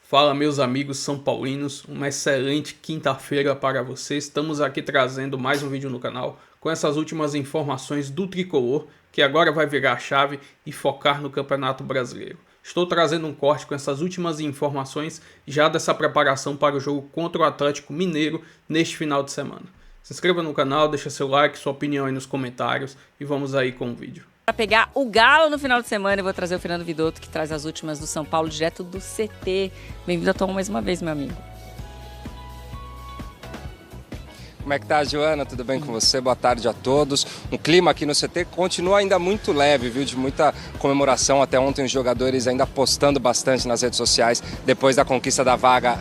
Fala, meus amigos são paulinos, uma excelente quinta-feira para vocês. Estamos aqui trazendo mais um vídeo no canal com essas últimas informações do Tricolor, que agora vai virar a chave e focar no Campeonato Brasileiro. Estou trazendo um corte com essas últimas informações já dessa preparação para o jogo contra o Atlético Mineiro neste final de semana. Se inscreva no canal, deixa seu like, sua opinião aí nos comentários e vamos aí com o vídeo. Para pegar o Galo no final de semana, eu vou trazer o Fernando Vidotto, que traz as últimas do São Paulo, direto do CT. Bem-vindo a Tom mais uma vez, meu amigo. Como é que tá, Joana? Tudo bem com você? Boa tarde a todos. O clima aqui no CT continua ainda muito leve, viu? De muita comemoração. Até ontem os jogadores ainda postando bastante nas redes sociais depois da conquista da vaga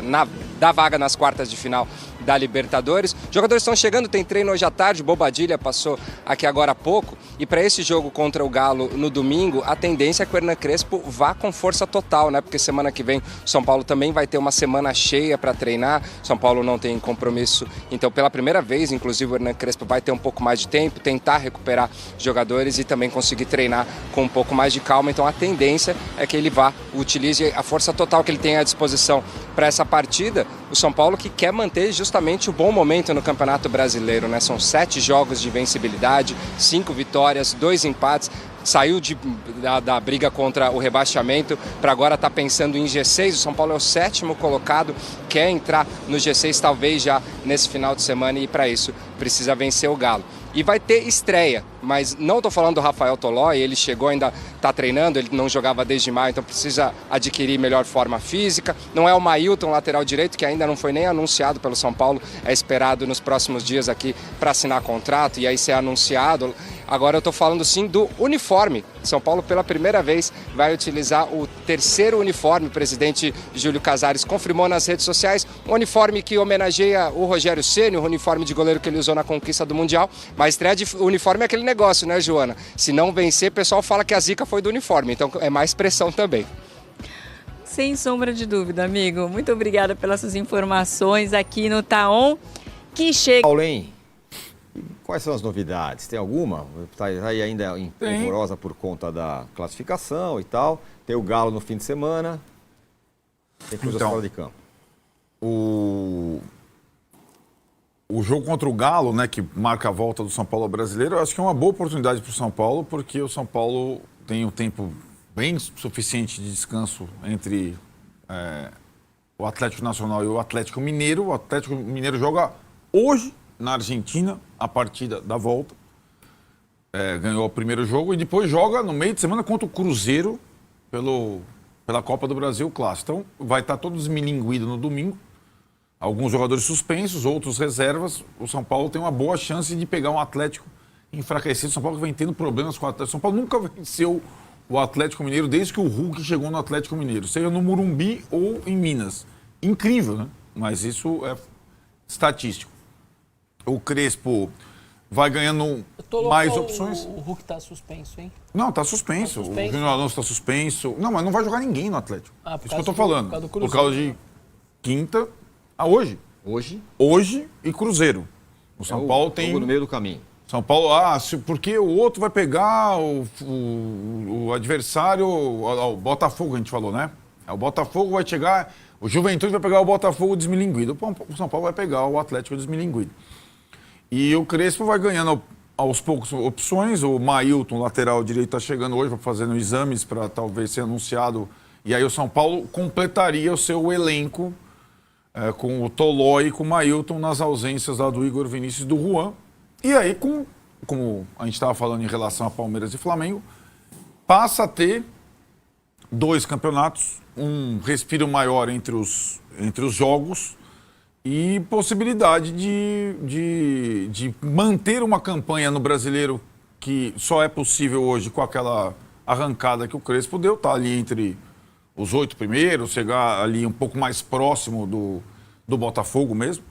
nas quartas de final da Libertadores. Os jogadores estão chegando, tem treino hoje à tarde, Bobadilha passou aqui agora há pouco. E para esse jogo contra o Galo no domingo, a tendência é que o Hernan Crespo vá com força total, né? Porque semana que vem o São Paulo também vai ter uma semana cheia para treinar. São Paulo não tem compromisso, então pela primeira vez, inclusive, o Hernan Crespo vai ter um pouco mais de tempo, tentar recuperar jogadores e também conseguir treinar com um pouco mais de calma. Então a tendência é que ele utilize a força total que ele tem à disposição para essa partida. O São Paulo que quer manter justamente o bom momento no Campeonato Brasileiro, né? São 7 jogos de invencibilidade, 5 vitórias, 2 empates. Saiu da briga contra o rebaixamento para agora estar pensando em G6. O São Paulo é o 7º colocado, quer entrar no G6 talvez já nesse final de semana e para isso precisa vencer o Galo. E vai ter estreia, mas não estou falando do Rafael Tolói, ele chegou, ainda está treinando, ele não jogava desde maio, então precisa adquirir melhor forma física. Não é o Mailton, lateral direito, que ainda não foi nem anunciado pelo São Paulo, é esperado nos próximos dias aqui para assinar contrato e aí ser anunciado. Agora eu estou falando sim do uniforme. São Paulo pela primeira vez vai utilizar o 3º uniforme. O presidente Júlio Casares confirmou nas redes sociais, um uniforme que homenageia o Rogério Ceni, o uniforme de goleiro que ele usou na conquista do Mundial. Mas a estreia de uniforme é aquele negócio, né, Joana? Se não vencer, o pessoal fala que a zica foi do uniforme, então é mais pressão também. Sem sombra de dúvida, amigo. Muito obrigada pelas suas informações aqui no Taon, que chega... Paulinho, quais são as novidades? Tem alguma? Está aí ainda empolvorosa por conta da classificação e tal. Tem o Galo no fim de semana. Tem coisas fora de campo. O jogo contra o Galo, né, que marca a volta do São Paulo ao brasileiro, eu acho que é uma boa oportunidade para o São Paulo, porque o São Paulo tem um tempo bem suficiente de descanso entre o Atlético Nacional e o Atlético Mineiro. O Atlético Mineiro joga hoje na Argentina, a partida da volta. Ganhou o primeiro jogo e depois joga no meio de semana contra o Cruzeiro pela Copa do Brasil Clássico. Então vai estar todo desmilinguido no domingo. Alguns jogadores suspensos, outros reservas. O São Paulo tem uma boa chance de pegar um Atlético enfraquecido. O São Paulo vem tendo problemas com o Atlético. O São Paulo nunca venceu o Atlético Mineiro desde que o Hulk chegou no Atlético Mineiro, seja no Morumbi ou em Minas. Incrível, né? Mas isso é estatístico. O Crespo vai ganhando mais opções. O Hulk tá suspenso, hein? Não, tá suspenso. O Júnior Alonso tá suspenso. Não, mas não vai jogar ninguém no Atlético. Isso que eu tô falando. Por causa de quinta. Hoje. Hoje e Cruzeiro. O São Paulo tem... no meio do caminho. São Paulo, porque o outro vai pegar o adversário, o Botafogo, a gente falou, né? O Botafogo vai chegar, o Juventude vai pegar o Botafogo desmilinguido. O São Paulo vai pegar o Atlético desmilinguido. E o Crespo vai ganhando aos poucos opções. O Mailton, lateral direito, está chegando hoje, fazendo exames para talvez ser anunciado. E aí o São Paulo completaria o seu elenco com o Tolói e com o Mailton nas ausências lá do Igor Vinícius e do Juan. E aí, como a gente estava falando em relação a Palmeiras e Flamengo, passa a ter 2 campeonatos, um respiro maior entre os jogos e possibilidade de manter uma campanha no Brasileiro que só é possível hoje com aquela arrancada que o Crespo deu, tá ali entre os 8 primeiros, chegar ali um pouco mais próximo do Botafogo mesmo.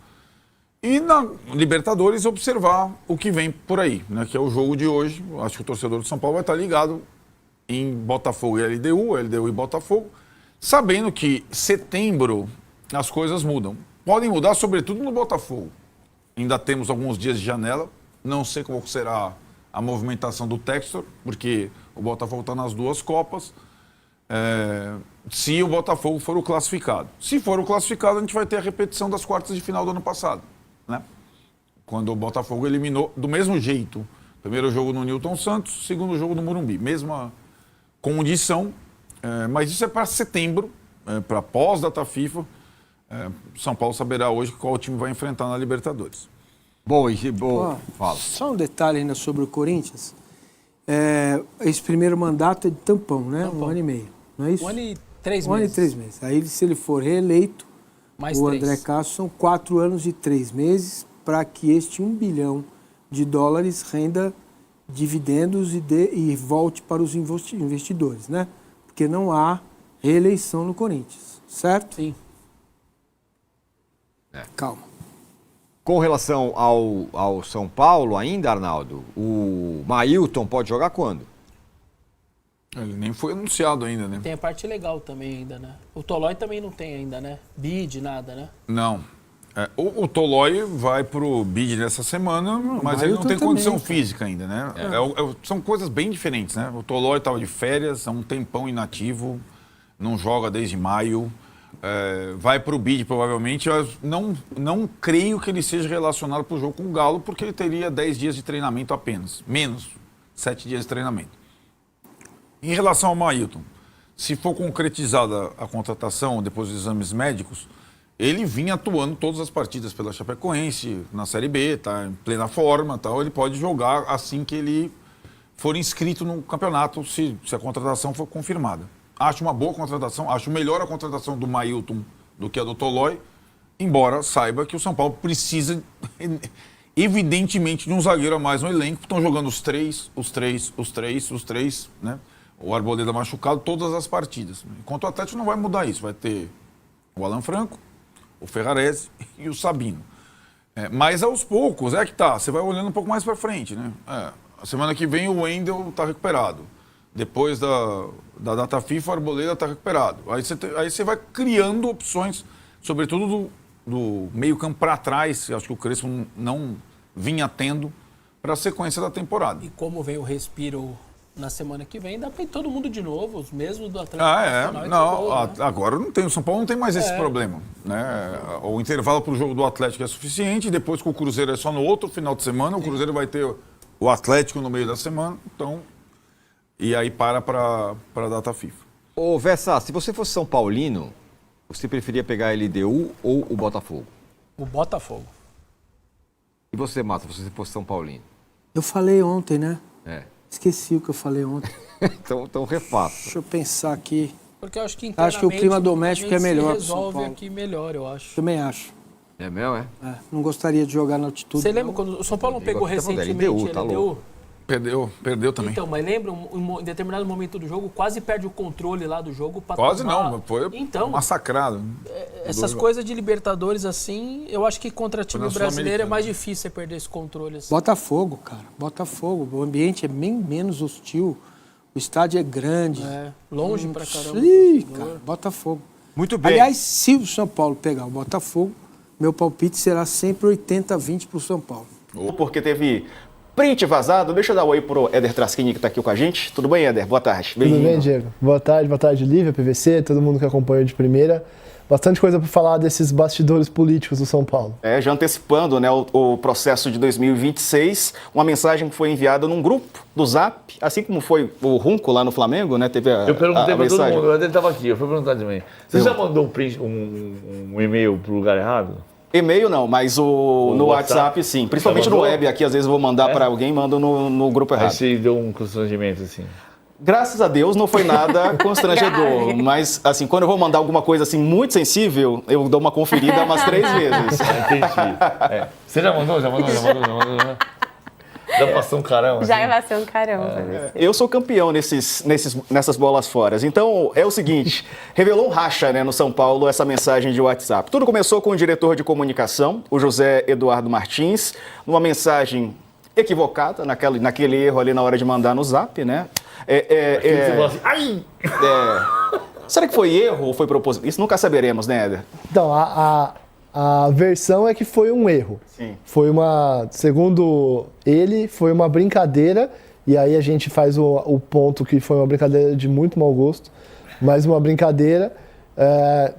E na Libertadores observar o que vem por aí, né, que é o jogo de hoje. Acho que o torcedor de São Paulo vai estar ligado em Botafogo e LDU e Botafogo, sabendo que setembro as coisas mudam. Podem mudar, sobretudo no Botafogo. Ainda temos alguns dias de janela. Não sei como será a movimentação do Textor, porque o Botafogo está nas 2 Copas. se o Botafogo for o classificado. Se for o classificado, a gente vai ter a repetição das quartas de final do ano passado, né? Quando o Botafogo eliminou do mesmo jeito. Primeiro jogo no Newton Santos, segundo jogo no Morumbi. Mesma condição, mas isso é para setembro, para pós-data FIFA. São Paulo saberá hoje qual time vai enfrentar na Libertadores. Fala. Só um detalhe ainda sobre o Corinthians. Esse primeiro mandato é de tampão, né? Tampão. 1 ano e meio, não é isso? 1 ano e 3 meses. 1 ano e 3 meses. Aí, se ele for reeleito, Mais o 3. André Castro, são 4 anos e 3 meses para que este $1 bilhão renda dividendos e volte para os investidores, né? Porque não há reeleição no Corinthians, certo? Sim. Calma. Com relação ao São Paulo ainda, Arnaldo, o Mailton pode jogar quando? Ele nem foi anunciado ainda, né? Tem a parte legal também ainda, né? O Tolói também não tem ainda, né? Bid, nada, né? Não. O Tolói vai pro bid nessa semana, mas ele não tem também, condição cara. física ainda, né? São coisas bem diferentes, né? O Tolói estava de férias, há um tempão inativo, não joga desde maio, vai pro bid provavelmente. Eu não creio que ele seja relacionado pro jogo com o Galo, porque ele teria 10 dias de treinamento apenas, menos 7 dias de treinamento. Em relação ao Mailton, se for concretizada a contratação depois dos exames médicos, ele vinha atuando todas as partidas pela Chapecoense, na Série B, está em plena forma, tal. Ele pode jogar assim que ele for inscrito no campeonato, se a contratação for confirmada. Acho uma boa contratação, acho melhor a contratação do Mailton do que a do Tolói, embora saiba que o São Paulo precisa, evidentemente, de um zagueiro a mais no elenco. Estão jogando os três, né? O Arboleda machucado todas as partidas. Enquanto o Atlético não vai mudar isso, vai ter o Alan Franco, o Ferrarese e o Sabino. Mas aos poucos, que tá, você vai olhando um pouco mais para frente, né? A semana que vem o Wendel está recuperado. Depois da data FIFA, o Arboleda está recuperado. Aí você vai criando opções, sobretudo do meio campo para trás, eu acho que o Crespo não vinha tendo para a sequência da temporada. E como vem o respiro na semana que vem, dá para ir todo mundo de novo, os mesmos do Atlético. Agora não tem, o São Paulo não tem mais esse problema, né? O intervalo para o jogo do Atlético é suficiente, depois com o Cruzeiro é só no outro final de semana, o Cruzeiro vai ter o Atlético no meio da semana, então, e aí para a data FIFA. Ô, Vessa, se você fosse São Paulino, você preferia pegar a LDU ou o Botafogo? O Botafogo. E você, Mata, se você fosse São Paulino? Eu falei ontem, né? Esqueci o que eu falei ontem. então refaça. Deixa eu pensar aqui. Porque eu acho que Acho que o clima doméstico é melhor pro São resolve Paulo. aqui melhor, eu acho. Também acho. É mesmo, Não gostaria de jogar na altitude. Você lembra quando o São Paulo não pegou recentemente LDU, tá louco. Perdeu também. Então, mas lembra, em determinado momento do jogo, quase perde o controle lá do jogo. Pra Quase tomar... não, foi então, massacrado. Essas coisas de Libertadores assim, eu acho que contra time brasileiro é mais difícil você perder esse controle. Assim. Botafogo, cara. Botafogo. O ambiente é bem menos hostil. O estádio é grande. Longe pra caramba. Cara, Botafogo. Muito bem. Aliás, se o São Paulo pegar o Botafogo, meu palpite será sempre 80-20 pro São Paulo. Porque teve print vazado. Deixa eu dar um oi pro Éder Traschini, que está aqui com a gente. Tudo bem, Éder? Boa tarde. Tudo bem, Diego? Boa tarde, Lívia, PVC, todo mundo que acompanha de primeira. Bastante coisa para falar desses bastidores políticos do São Paulo. Já antecipando, né, o processo de 2026, uma mensagem que foi enviada num grupo do Zap, assim como foi o Runco lá no Flamengo, né? Teve eu perguntei para todo mundo, ele estava aqui, eu fui perguntar de manhã. Você já mandou um e-mail para o lugar errado? E-mail não, mas no WhatsApp sim. Principalmente no web aqui, às vezes eu vou mandar para alguém, mando no grupo errado. Aí você deu um constrangimento assim. Graças a Deus não foi nada constrangedor, mas assim, quando eu vou mandar alguma coisa assim muito sensível, eu dou uma conferida umas 3 vezes. Entendi. Você já mandou? Já passou um carão? Já passou um carão. Eu sou campeão nessas bolas fora. Então, é o seguinte, revelou um racha, né, no São Paulo essa mensagem de WhatsApp. Tudo começou com o diretor de comunicação, o José Eduardo Martins, numa mensagem equivocada, naquele erro ali na hora de mandar no Zap, né? Você falou assim, ai! Será que foi erro ou foi propósito? Isso nunca saberemos, né, Éder? Então, a versão é que foi um erro. Sim. Foi segundo ele, foi uma brincadeira, e aí a gente faz o ponto que foi uma brincadeira de muito mau gosto. mais uma brincadeira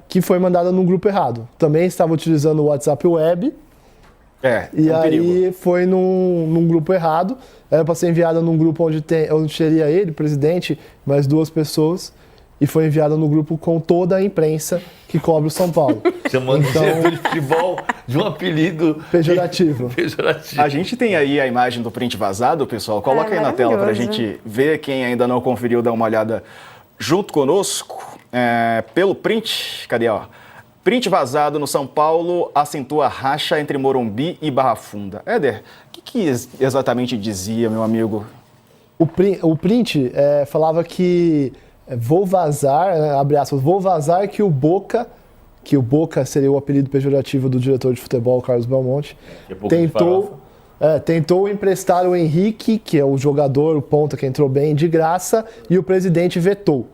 que foi mandada num grupo errado. Também estava utilizando o WhatsApp Web. E aí foi num grupo errado. Era para ser enviada num grupo onde teria ele, presidente, mais 2 pessoas. E foi enviada no grupo com toda a imprensa que cobre o São Paulo. Chamando o diretor de futebol de um apelido pejorativo. A gente tem aí a imagem do print vazado, pessoal. Coloca aí na tela para a gente ver. Quem ainda não conferiu, dá uma olhada junto conosco. Pelo print, cadê, ó? Print vazado no São Paulo acentua racha entre Morumbi e Barra Funda. Éder, o que exatamente dizia, meu amigo? O print falava que vou vazar, abre aspas, vou vazar que o Boca seria o apelido pejorativo do diretor de futebol, Carlos Belmonte, tentou emprestar o Henrique, que é o jogador, o ponta que entrou bem, de graça, e o presidente vetou.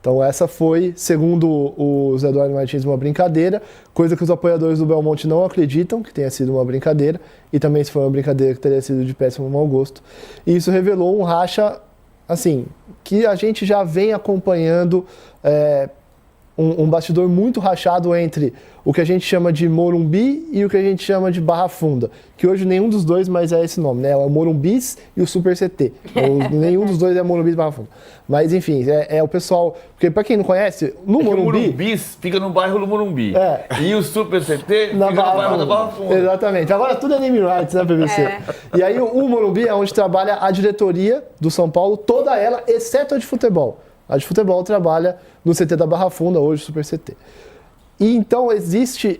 Então essa foi, segundo o Zé Eduardo Martins, uma brincadeira, coisa que os apoiadores do Belmonte não acreditam que tenha sido uma brincadeira, e também se foi uma brincadeira que teria sido de péssimo mau gosto. E isso revelou um racha, assim, que a gente já vem acompanhando, um bastidor muito rachado entre o que a gente chama de Morumbi e o que a gente chama de Barra Funda, que hoje nenhum dos dois mais é esse nome, né? É o Morumbis e o Super CT. Nenhum dos dois é Morumbis e Barra Funda. Mas enfim, é o pessoal, porque para quem não conhece, no Morumbi... O Morumbis fica no bairro do Morumbi. E o Super CT fica no bairro da Barra Funda. Exatamente. Agora tudo é name rights, né, PVC? E aí o Morumbi é onde trabalha a diretoria do São Paulo, toda ela, exceto a de futebol. A de futebol trabalha no CT da Barra Funda, hoje Super CT. E então existem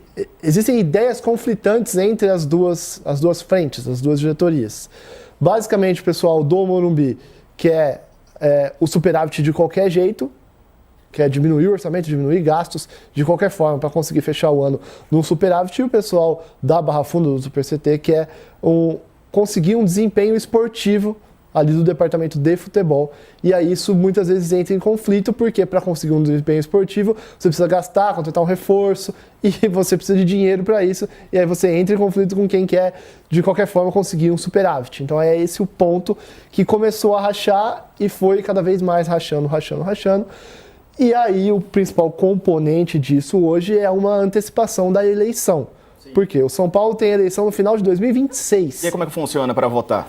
ideias conflitantes entre as duas frentes, as duas diretorias. Basicamente, o pessoal do Morumbi quer o superávit de qualquer jeito, quer diminuir o orçamento, diminuir gastos de qualquer forma para conseguir fechar o ano num superávit, e o pessoal da Barra Funda, do Super CT, quer conseguir um desempenho esportivo ali do departamento de futebol, e aí isso muitas vezes entra em conflito, porque para conseguir um desempenho esportivo, você precisa gastar, contratar um reforço, e você precisa de dinheiro para isso, e aí você entra em conflito com quem quer, de qualquer forma, conseguir um superávit. Então é esse o ponto que começou a rachar, e foi cada vez mais rachando. E aí o principal componente disso hoje é uma antecipação da eleição. Por quê? O São Paulo tem eleição no final de 2026. E aí como é que funciona para votar?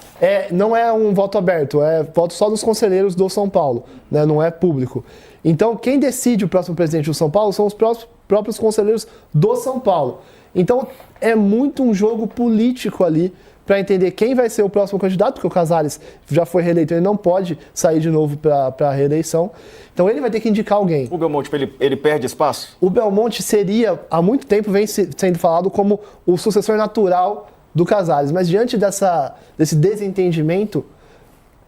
Não é um voto aberto, é voto só dos conselheiros do São Paulo, né? Não é público. Então, quem decide o próximo presidente do São Paulo são os próprios conselheiros do São Paulo. Então, é muito um jogo político ali para entender quem vai ser o próximo candidato, porque o Casares já foi reeleito, ele não pode sair de novo para a reeleição. Então ele vai ter que indicar alguém. O Belmonte, ele perde espaço? O Belmonte seria, há muito tempo, vem sendo falado como o sucessor natural do Casares, mas diante desse desentendimento,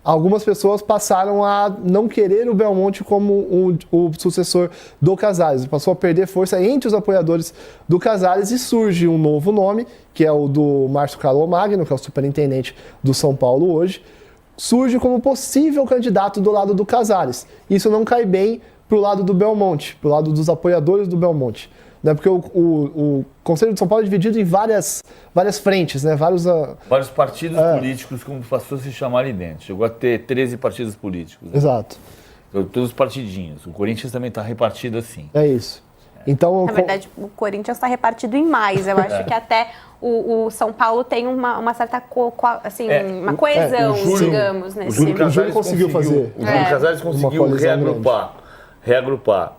algumas pessoas passaram a não querer o Belmonte como o sucessor do Casares. Passou a perder força entre os apoiadores do Casares, e surge um novo nome, que é o do Márcio Carlomagno, que é o superintendente do São Paulo hoje, surge como possível candidato do lado do Casares. Isso não cai bem para o lado do Belmonte, para o lado dos apoiadores do Belmonte. Né? Porque o Conselho de São Paulo é dividido em várias frentes, né? Vários partidos políticos, como passou a se chamar ali dentro. Chegou a ter 13 partidos políticos. Né? Exato. Todos partidinhos. O Corinthians também está repartido assim. É isso. Então, na verdade, o Corinthians está repartido em mais. Eu acho que até o São Paulo tem uma certa uma coesão, digamos. O Júlio Casares conseguiu fazer. O Júlio Casares conseguiu reagrupar.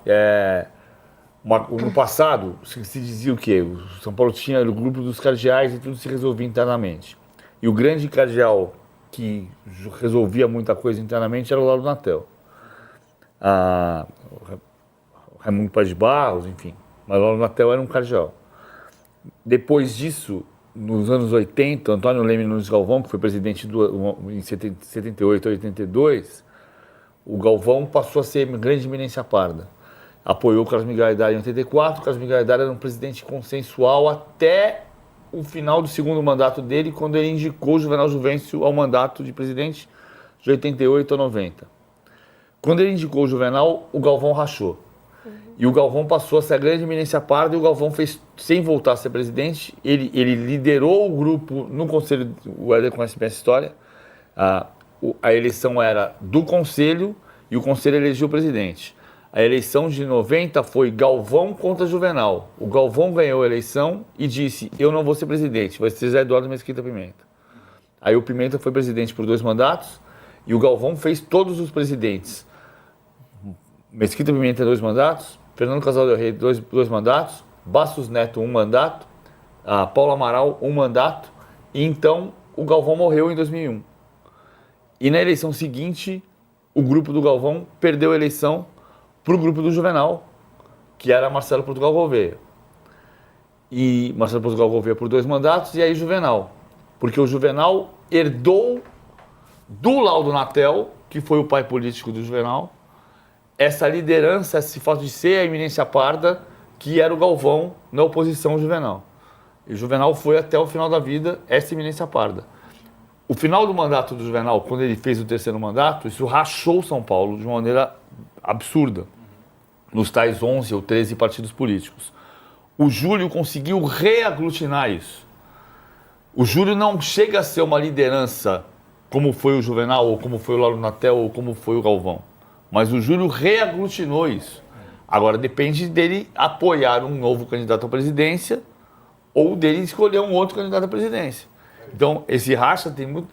No passado, se dizia o quê? O São Paulo tinha o grupo dos cardeais e tudo se resolvia internamente. E o grande cardeal que resolvia muita coisa internamente era o Lauro Natel. Raimundo Paz de Barros, enfim. Mas o Lauro Natel era um cardeal. Depois disso, nos anos 80, Antônio Leme Nunes Galvão, que foi presidente em 78 a 82, o Galvão passou a ser grande eminência parda. Apoiou o Carlos Miguel Aidar em 84, o Carlos Miguel Aidar era um presidente consensual até o final do segundo mandato dele, quando ele indicou o Juvenal Juvencio ao mandato de presidente de 88 a 90. Quando ele indicou o Juvenal, o Galvão rachou. E o Galvão passou a ser a grande eminência parda, e o Galvão fez, sem voltar a ser presidente, ele liderou o grupo no Conselho, o Éder conhece bem essa história, a eleição era do Conselho, e o Conselho elegeu o presidente. A eleição de 90 foi Galvão contra Juvenal. O Galvão ganhou a eleição e disse, eu não vou ser presidente, vai ser Zé Eduardo Mesquita Pimenta. Aí o Pimenta foi presidente por 2 mandatos e o Galvão fez todos os presidentes. Mesquita Pimenta 2 mandatos, Fernando Casal del Rey 2 mandatos, Bastos Neto 1 mandato, a Paulo Amaral 1 mandato, e então o Galvão morreu em 2001. E na eleição seguinte, o grupo do Galvão perdeu a eleição para o grupo do Juvenal, que era Marcelo Portugal Gouveia. E Marcelo Portugal Gouveia por 2 mandatos, e aí Juvenal. Porque o Juvenal herdou do Laudo Natel, que foi o pai político do Juvenal, essa liderança, esse fato de ser a eminência parda, que era o Galvão na oposição ao Juvenal. E o Juvenal foi até o final da vida essa eminência parda. O final do mandato do Juvenal, quando ele fez o 3º mandato, isso rachou São Paulo de uma maneira absurda, nos tais 11 ou 13 partidos políticos. O Júlio conseguiu reaglutinar isso. O Júlio não chega a ser uma liderança como foi o Juvenal, ou como foi o Laudo Natel, ou como foi o Galvão. Mas o Júlio reaglutinou isso. Agora depende dele apoiar um novo candidato à presidência ou dele escolher um outro candidato à presidência. Então, esse racha tem muito...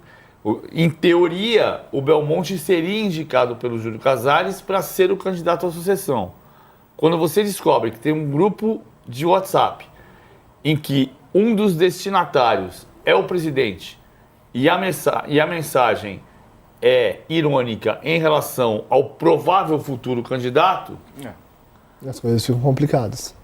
Em teoria, o Belmonte seria indicado pelo Júlio Casares para ser o candidato à sucessão. Quando você descobre que tem um grupo de WhatsApp em que um dos destinatários é o presidente e a mensagem é irônica em relação ao provável futuro candidato... As coisas ficam complicadas.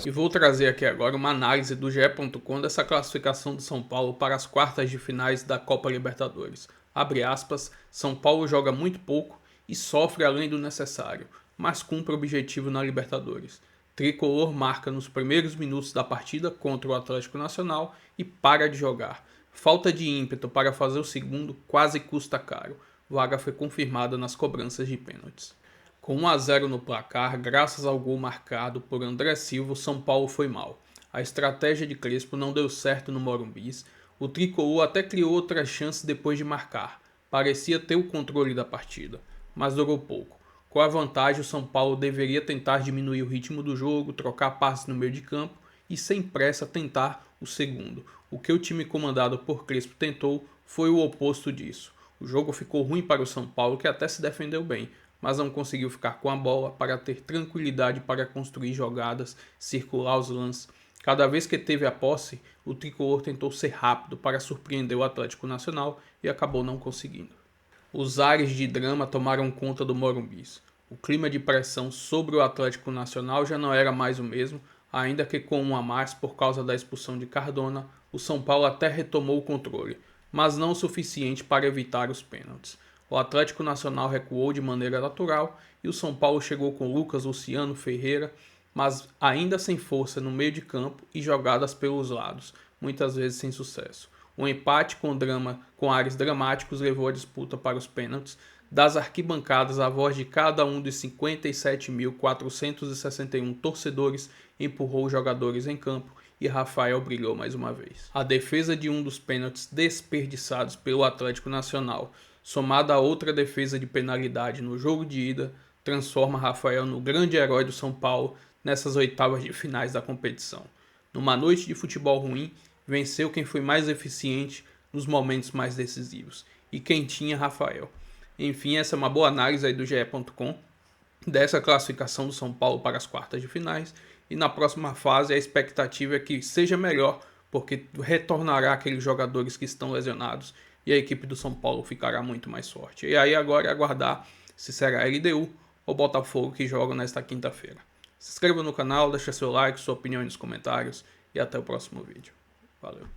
E vou trazer aqui agora uma análise do GE.com dessa classificação do São Paulo para as quartas de finais da Copa Libertadores. Abre aspas, São Paulo joga muito pouco e sofre além do necessário, mas cumpre o objetivo na Libertadores. Tricolor marca nos primeiros minutos da partida contra o Atlético Nacional e para de jogar. Falta de ímpeto para fazer o segundo quase custa caro. Vaga foi confirmada nas cobranças de pênaltis. Com 1-0 no placar, graças ao gol marcado por André Silva, o São Paulo foi mal. A estratégia de Crespo não deu certo no Morumbi. O tricolor até criou outras chances depois de marcar. Parecia ter o controle da partida, mas durou pouco. Com a vantagem, o São Paulo deveria tentar diminuir o ritmo do jogo, trocar passes no meio de campo e sem pressa tentar o segundo. O que o time comandado por Crespo tentou foi o oposto disso. O jogo ficou ruim para o São Paulo, que até se defendeu bem, mas não conseguiu ficar com a bola para ter tranquilidade para construir jogadas, circular os lances. Cada vez que teve a posse, o tricolor tentou ser rápido para surpreender o Atlético Nacional e acabou não conseguindo. Os ares de drama tomaram conta do Morumbi. O clima de pressão sobre o Atlético Nacional já não era mais o mesmo, ainda que com um a mais por causa da expulsão de Cardona, o São Paulo até retomou o controle, mas não o suficiente para evitar os pênaltis. O Atlético Nacional recuou de maneira natural e o São Paulo chegou com Lucas, Luciano, Ferreira, mas ainda sem força no meio de campo e jogadas pelos lados, muitas vezes sem sucesso. O empate com ares dramáticos levou a disputa para os pênaltis. Das arquibancadas, a voz de cada um dos 57.461 torcedores empurrou os jogadores em campo e Rafael brilhou mais uma vez. A defesa de um dos pênaltis desperdiçados pelo Atlético Nacional, somada a outra defesa de penalidade no jogo de ida, transforma Rafael no grande herói do São Paulo nessas oitavas de finais da competição. Numa noite de futebol ruim, venceu quem foi mais eficiente nos momentos mais decisivos, e quem tinha Rafael. Enfim, essa é uma boa análise aí do GE.com dessa classificação do São Paulo para as quartas de finais, e na próxima fase a expectativa é que seja melhor, porque retornará aqueles jogadores que estão lesionados e a equipe do São Paulo ficará muito mais forte. E aí agora é aguardar se será LDU ou Botafogo que jogam nesta quinta-feira. Se inscreva no canal, deixe seu like, sua opinião nos comentários e até o próximo vídeo. Valeu!